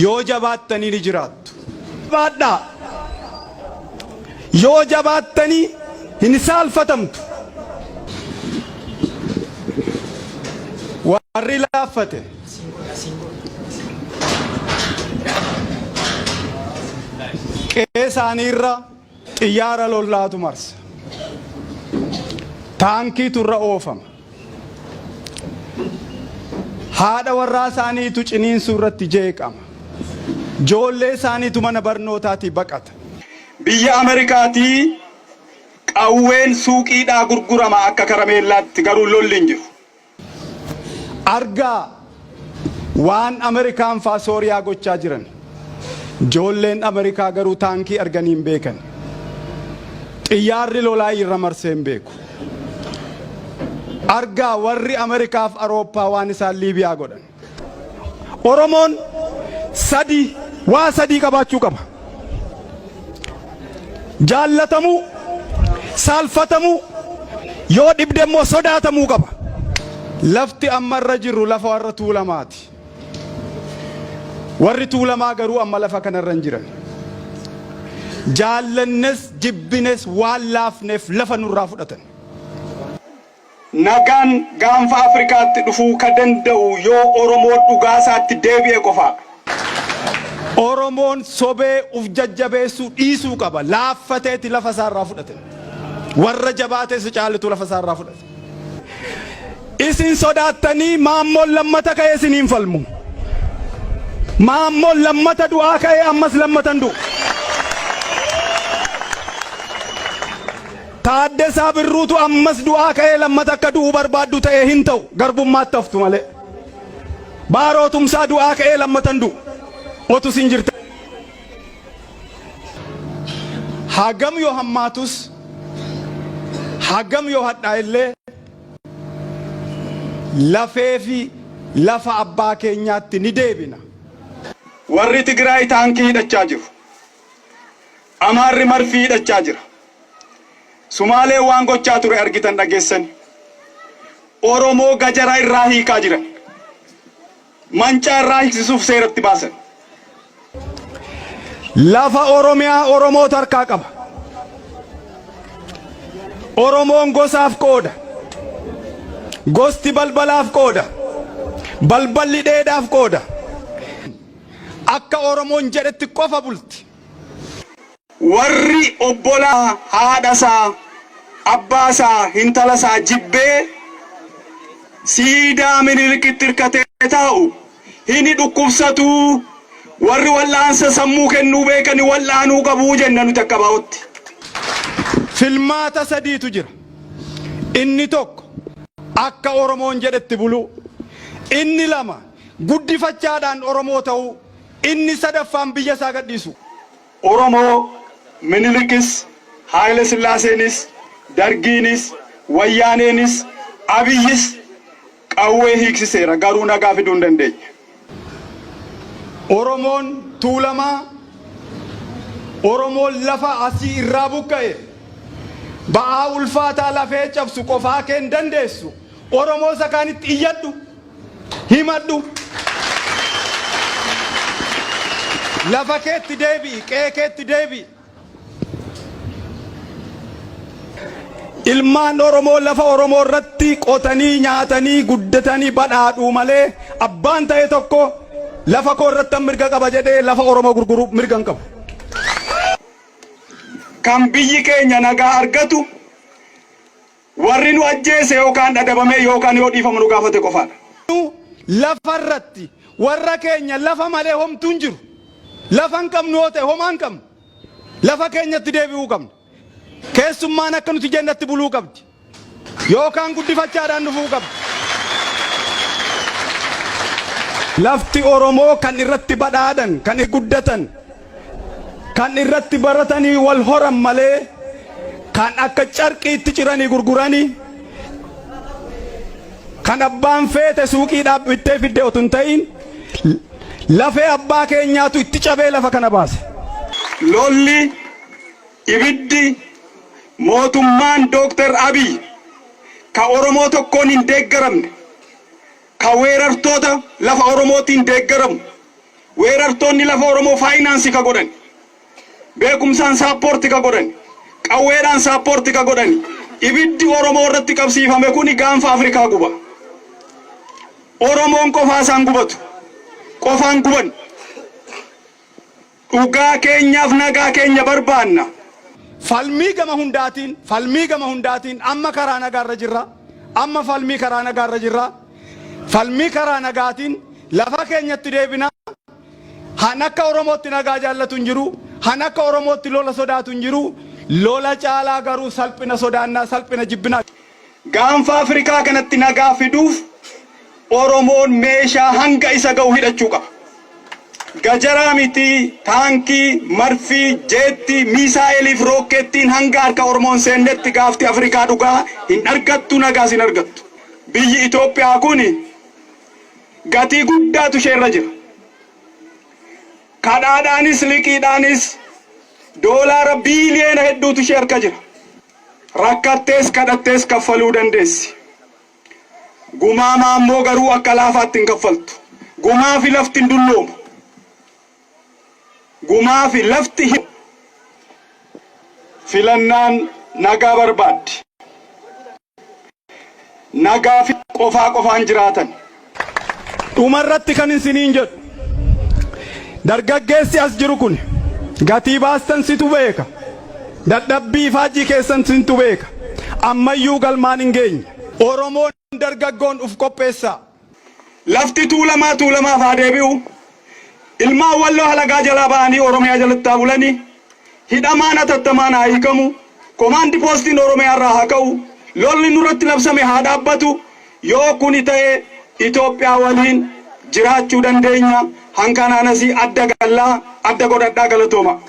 yoo jabaattanii ni jiraattu. Baadhaa yoo jabaattanii hin saalfatamtu. Warri laaffate qe'ee isaanii irra xiyyaara lollaatu marsa. Taankiitu irra oofama. Haadha warraa isaaniitu ciniinsuu irratti jeeqama. Ijoollee isaaniitu mana barnootaatii baqata. Biyya Ameerikaatii qawween suuqiidhaa gurgurama akka karameellaatti, garuu lolli hin jiru. Argaa waan Ameerikaan faa Sooriyaa gochaa jiran. Ijoolleen Ameerikaa garuu taankii arganii hin beekan. Xiyyaarri lolaa irra marsee hin beeku. Argaa warri Ameerikaaf Awurooppaa waan isaan Liibiyaa godhan. Oromoon waa sadii qabaachuu qaba. Jaallatamuu, saalfatamuu, yoo dhibde immoo sodaatamuu qaba. Lafti amma irra jirru lafa warra tuulamaati. Warri tuulamaa garuu amma lafa kanarra hin jiran. Jaallannes jibbines waan laafneef lafa nurraa fudhatan. Nagaan gaanfa Afrikaatti dhufuu ka danda'u yoo Oromoo dhugaasaatti deebi'e qofa. Oromoon sobee uf jajjabeessuu dhiisuu qaba. Laaffateeti lafa isaarraa fudhatan. Warra jabaatees caalitu lafa isaarraa fudhatan. Isin sodaattanii maammoon lammata ka'ee isiniin falmu. Maammoon lammata du'aa ka'ee ammas lammatan du'u. Taaddasaa Birruutu ammas du'aa ka'ee lammata akka du'u barbaaddu ta'ee hin ta'u, garbummaatti haftu malee. Baaroo Tumsaa du'aa ka'ee lammatan du'u. Otu sin jirta. Hagam yoo hammaatus, hagam yoo hadhaa illee lafee fi lafa abbaa keenyaatti ni deebina. Warri Tigraay taankii hidhachaa jiru. Amaarri marfii hidhachaa jira. Sumaalee waan gochaa ture argitan dhageessani. Oromoo gajaraa irraa hiikaa jiran. Mancaa irraa hiiksisuuf seeratti baasan. Lafa Oromiyaa Oromoo harkaa qaba. Oromoon gosaaf qooda. Gosti balbalaaf qooda. Balballi dheedhaaf qooda. Akka Oromoon jedhetti qofa bulti. Warri obbolaa haadhasaa, abbaasaa, hintalasaa jibbee siidaa Minilikitti hirkatee taa'u hini dhukkubsatuu. Warri wal'aansa sammuu kennuu beekani wal'aanuu qabuu jenna nuti akka baa'utti. Filmaata sadiitu jira. Inni tokko akka Oromoon jedhetti buluu. Inni lama guddifachaadhaan Oromoo ta'uu. Inni sadaffaan biyya isaa gadhiisu. Oromoo Minilikis, Haayile Sillaaseenis, Dargiinis, Wayyaaneenis, Abiyyis qawwee hiiksiseera, garuu nagaa fiduu hin dandeenye. Oromoon tuulamaa, Oromoon lafa asii irraa buqqa'e, ba'aa ulfaataa lafee cabsu qofaa kee hin dandeessu. Oromoo isa kaanitti iyyadhu, himadhu. Lafa keetti deebi'i, qe'ee keetti deebi'i. Ilmaan Oromoo lafa Oromoo irratti qotanii nyaatanii guddatanii badhaadhuu malee abbaan ta'e tokko lafa koo irratti mirga qaba jedhee lafa Oromoo gurguruu mirga hin qabu. Kan biyyi keenya nagaa argatu warri nu ajjeese yookaan dhadhabame yookaan yoo dhiifama nu gaafate qofaadha. Lafa irratti warra keenya lafa malee homtuu hin jiru. Lafa hin qabnu yoo ta'e homaa hin qabnu. Lafa keenyatti deebi'uu qabna. Keessummaan akka nuti jennatti buluu qabdi. Yookaan guddifachaadhaan dhufuu qabdi. Lafti Oromoo kan irratti badhaadhan, kan guddatan, kan irratti baratanii wal horan malee kan akka carqiitti ciranii gurguranii, kan abbaan feete suuqiidhaaf bittee fidde otoo hin ta'in lafee abbaa keenyaatu itti cabee lafa kana baase. Lolli ibiddi mootummaan Dr. Abiy ka Oromoo tokkoon hin deeggaramne, ka weerartoota lafa Oromootiin deeggaramu weerartoonni lafa Oromoo faayinaansii ka godhan, beekumsaan saappoortii ka godhan, qawweedhaan saappoortii ka godhan, ibiddi Oromoo irratti qabsiifame kuni gaanfa Afrikaa guba. Oromoon qofaasaan gubatu, qofaan guban. Dhugaa keenyaaf nagaa keenya barbaanna. Falmii gama hundaatiin amma karaa nagaarra jirra. Amma falmii karaa nagaarra jirra. Falmii karaa nagaatiin lafa keenyatti deebina. Han akka Oromootti nagaa jaallatu hin jiru. Han akka Oromootti lola sodaatu hin jiru. Lola caalaa garuu salphina sodaannaa, salphina jibbinaa. Gaanfa Afrikaa kanatti nagaa fiduuf Oromoon meeshaa hanga isa ga'u hidhachuu qaba. Gajaraa miti, taankii, marfii, jeetti, miisaa'eliif rookettiin hanga harka Oromoon seennetti gaafti Afrikaa dhugaa hin argattu, nagaas hin argattu. Biyyi Itoophiyaa kun gatii guddaatu isheerra jira. Kadhaadhaanis liqiidhaanis doolaara biiliyoona hedduutu ishee harka jira. Rakkattees kadhattees kaffaluu dandeessi. Gumaa maammoo garuu akka laafaatti hin kaffaltu. Gumaa fi lafti hin dulloomu. Gumaa fi lafti filannaan nagaa barbaaddi. Nagaa fi qofaan jiraatan. Dhumarratti kan isiniin jedhu dargaggeessi as jiru kun gatii baastan situ beeka. Dadhabbii faajii keessan situ beeka. Ammayyuu galmaan hin geenye. Oromoon dargaggoon uf qopheessaa. Lafti tuulamaaf haa deebi'u. Ilmaan Walloo halagaa jalaa ba'anii Oromiyaa jalatti haa bulanii. Hidhamaan atattamaan haa hiikamu. Komaandi poostiin Oromiyaa irraa haa ka'u. Lolli nurratti labsame haa dhaabbatu. Yoo kuni ta'e Itoophiyaa waliin jiraachuu dandeenya. Hankanaanas adda gallaa, adda godhadhaa galatooma.